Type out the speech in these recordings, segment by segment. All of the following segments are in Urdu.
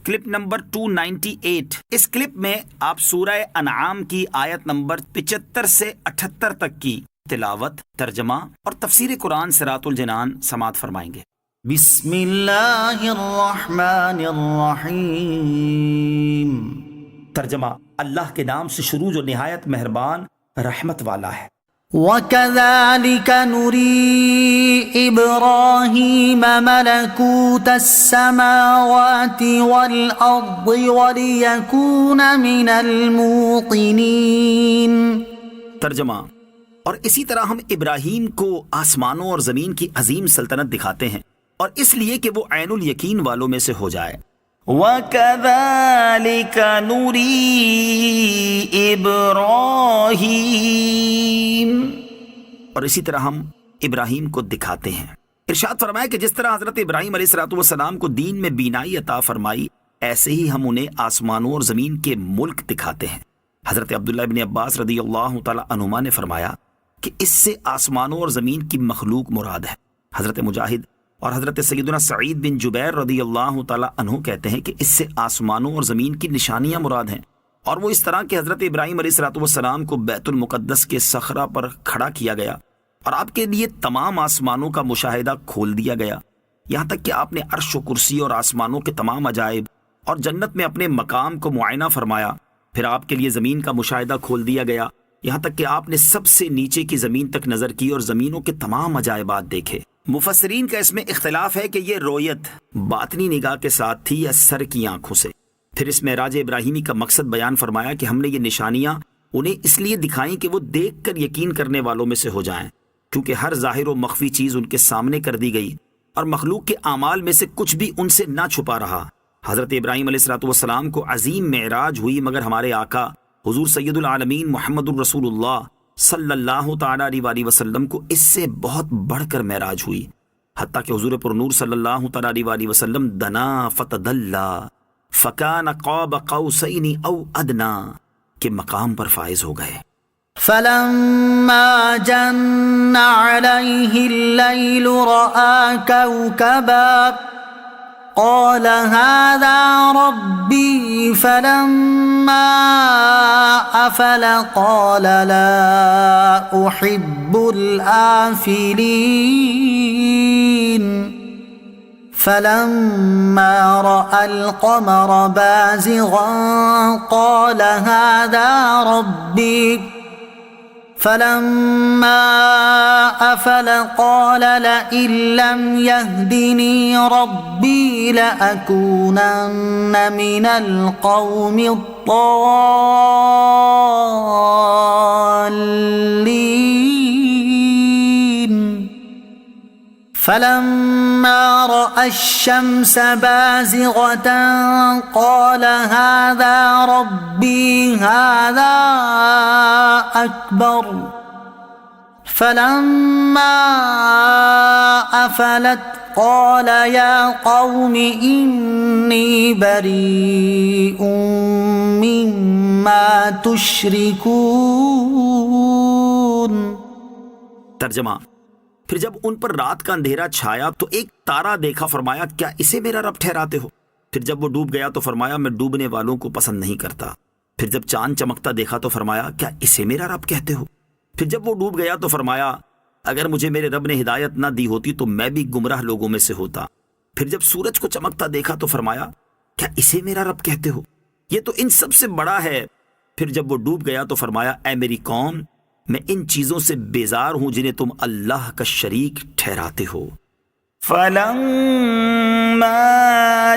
Clip number 298۔ اس کلپ میں آپ سورہ انعام کی آیت نمبر 75 سے 78 تک کی تلاوت، ترجمہ اور تفسیر قرآن صراط الجنان سماعت فرمائیں گے۔ بسم اللہ الرحمن الرحیم۔ ترجمہ: اللہ کے نام سے شروع جو نہایت مہربان رحمت والا ہے۔ وَكَذَلِكَ نُرِي إِبْرَاهِيمَ مَلَكُوتَ السَّمَاوَاتِ وَالْأَرْضِ وَلِيَكُونَ مِنَ الْمُوقِنِينَ۔ ترجمہ: اور اسی طرح ہم ابراہیم کو آسمانوں اور زمین کی عظیم سلطنت دکھاتے ہیں، اور اس لیے کہ وہ عین الیقین والوں میں سے ہو جائے۔ وَكَذَلِكَ نُرِي إِبْرَاهِيمَ، اور اسی طرح ہم ابراہیم کو دکھاتے ہیں۔ ارشاد فرمایا کہ جس طرح حضرت ابراہیم علیہ السلام کو دین میں بینائی عطا فرمائی، ایسے ہی ہم انہیں آسمانوں اور زمین کے ملک دکھاتے ہیں۔ حضرت عبداللہ ابن عباس رضی اللہ تعالی عنہما نے فرمایا کہ اس سے آسمانوں اور زمین کی مخلوق مراد ہے۔ حضرت مجاہد اور حضرت سیدنا سعید بن جبیر رضی اللہ تعالی عنہ کہتے ہیں کہ اس سے آسمانوں اور زمین کی نشانیاں مراد ہیں، اور وہ اس طرح کہ حضرت ابراہیم علیہ السلام کو بیت المقدس کے صخرہ پر کھڑا کیا گیا اور آپ کے لیے تمام آسمانوں کا مشاہدہ کھول دیا گیا، یہاں تک کہ آپ نے عرش و کرسی اور آسمانوں کے تمام عجائب اور جنت میں اپنے مقام کو معائنہ فرمایا۔ پھر آپ کے لیے زمین کا مشاہدہ کھول دیا گیا، یہاں تک کہ آپ نے سب سے نیچے کی زمین تک نظر کی اور زمینوں کے تمام عجائبات دیکھے۔ مفسرین کا اس میں اختلاف ہے کہ یہ رویت باطنی نگاہ کے ساتھ تھی یا سر کی آنکھوں سے۔ پھر اس معراج ابراہیمی کا مقصد بیان فرمایا کہ ہم نے یہ نشانیاں انہیں اس لیے دکھائیں کہ وہ دیکھ کر یقین کرنے والوں میں سے ہو جائیں، کیونکہ ہر ظاہر و مخفی چیز ان کے سامنے کر دی گئی اور مخلوق کے اعمال میں سے کچھ بھی ان سے نہ چھپا رہا۔ حضرت ابراہیم علیہ السلام کو عظیم معراج ہوئی، مگر ہمارے آقا حضور سید العالمین محمد الرسول اللہ صلی اللہ تعالی علیہ وسلم کو اس سے بہت بڑھ کر معراج ہوئی، حتیٰ کہ حضور پر نور صلی اللہ تعالی علیہ وسلم دنا فتدلا فکان قاب قوسین او ادنا کے مقام پر فائز ہو گئے۔ فَلَمَّا جَنَّ عَلَيْهِ اللَّيْلُ رَأَى كَوْكَبًا قال هذا ربي فلما أفل قال لا أحب الآفلين فلما رأى القمر بازغا قال هذا ربي فلما أفل قال لئن لم يهدني ربي لأكونن من القوم الضالين فلما رأى الشمس بازغة قال هذا ربي هذا أكبر فلما أفلت قال يا قوم إني بريء مما تشركون۔ ترجمہ: پھر جب ان پر رات کا اندھیرا چھایا تو ایک تارا دیکھا، فرمایا کیا اسے میرا رب ٹھہراتے ہو؟ پھر جب وہ ڈوب گیا تو فرمایا میں ڈوبنے والوں کو پسند نہیں کرتا۔ پھر جب چاند چمکتا دیکھا تو فرمایا کیا اسے میرا رب کہتے ہو؟ پھر جب وہ ڈوب گیا تو فرمایا اگر مجھے میرے رب نے ہدایت نہ دی ہوتی تو میں بھی گمراہ لوگوں میں سے ہوتا۔ پھر جب سورج کو چمکتا دیکھا تو فرمایا کیا اسے میرا رب کہتے ہو؟ یہ تو ان سب سے بڑا ہے۔ پھر جب وہ ڈوب گیا تو فرمایا اے میری قوم، میں ان چیزوں سے بیزار ہوں جنہیں تم اللہ کا شریک ٹھہراتے ہو۔ فَلَمَّا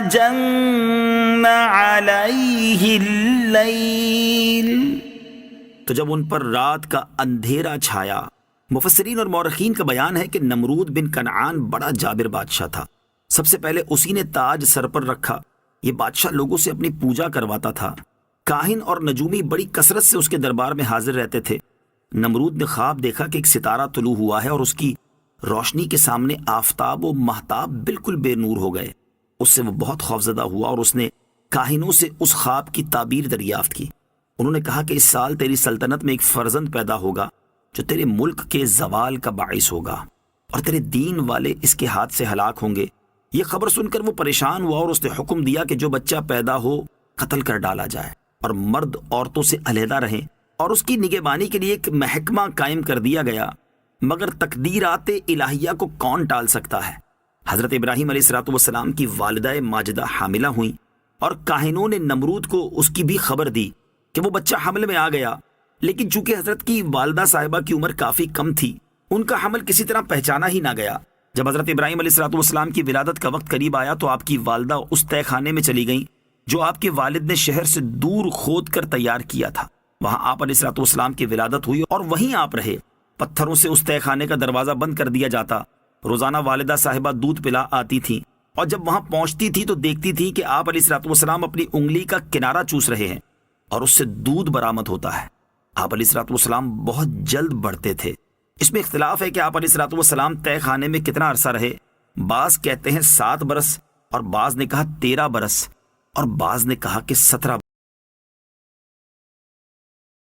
جَنَّ عَلَيْهِ اللَّيْلُ، تو جب ان پر رات کا اندھیرا چھایا۔ مفسرین اور مورخین کا بیان ہے کہ نمرود بن کنعان بڑا جابر بادشاہ تھا۔ سب سے پہلے اسی نے تاج سر پر رکھا۔ یہ بادشاہ لوگوں سے اپنی پوجا کرواتا تھا۔ کاہن اور نجومی بڑی کثرت سے اس کے دربار میں حاضر رہتے تھے۔ نمرود نے خواب دیکھا کہ ایک ستارہ طلوع ہوا ہے اور اس کی روشنی کے سامنے آفتاب و مہتاب بالکل بے نور ہو گئے۔ اس سے وہ بہت خوفزدہ ہوا اور اس نے کاہنوں سے اس خواب کی تعبیر دریافت کی۔ انہوں نے کہا کہ اس سال تیری سلطنت میں ایک فرزند پیدا ہوگا جو تیرے ملک کے زوال کا باعث ہوگا، اور تیرے دین والے اس کے ہاتھ سے ہلاک ہوں گے، یہ خبر سن کر وہ پریشان ہوا اور اس نے حکم دیا کہ جو بچہ پیدا ہو قتل کر ڈالا جائے اور مرد عورتوں سے علیحدہ رہیں، اور اس کی نگہبانی کے لیے ایک محکمہ قائم کر دیا گیا۔ مگر تقدیرات الہیہ کو کون ٹال سکتا ہے؟ حضرت ابراہیم علیہ السلام کی والدہ ماجدہ حاملہ ہوئیں اور کاہنوں نے نمرود کو اس کی بھی خبر دی کہ وہ بچہ حمل میں آ گیا، لیکن چونکہ حضرت کی والدہ صاحبہ کی عمر کافی کم تھی، ان کا حمل کسی طرح پہچانا ہی نہ گیا۔ جب حضرت ابراہیم علیہ السلام کی ولادت کا وقت قریب آیا تو آپ کی والدہ اس تہہ خانے میں چلی گئیں جو آپ کے والد نے شہر سے دور کھود کر تیار کیا تھا۔ وہاں آپ علیہ السلام کی ولادت ہوئی اور وہیں آپ رہے۔ پتھروں سے اس تہہ خانے کا دروازہ بند کر دیا جاتا۔ روزانہ والدہ صاحبہ دودھ پلا آتی تھیں اور جب وہاں پہنچتی تھی تو دیکھتی تھی کہ آپ علیہ السلام اپنی انگلی کا کنارہ چوس رہے ہیں اور اس سے دودھ برآمد ہوتا ہے۔ آپ علیہ السلام بہت جلد بڑھتے تھے۔ اس میں اختلاف ہے کہ آپ علیہ السلام تہہ خانے میں کتنا عرصہ رہے۔ بعض کہتے ہیں 7 برس اور بعض نے کہا 13 برس اور بعض نے کہا کہ 17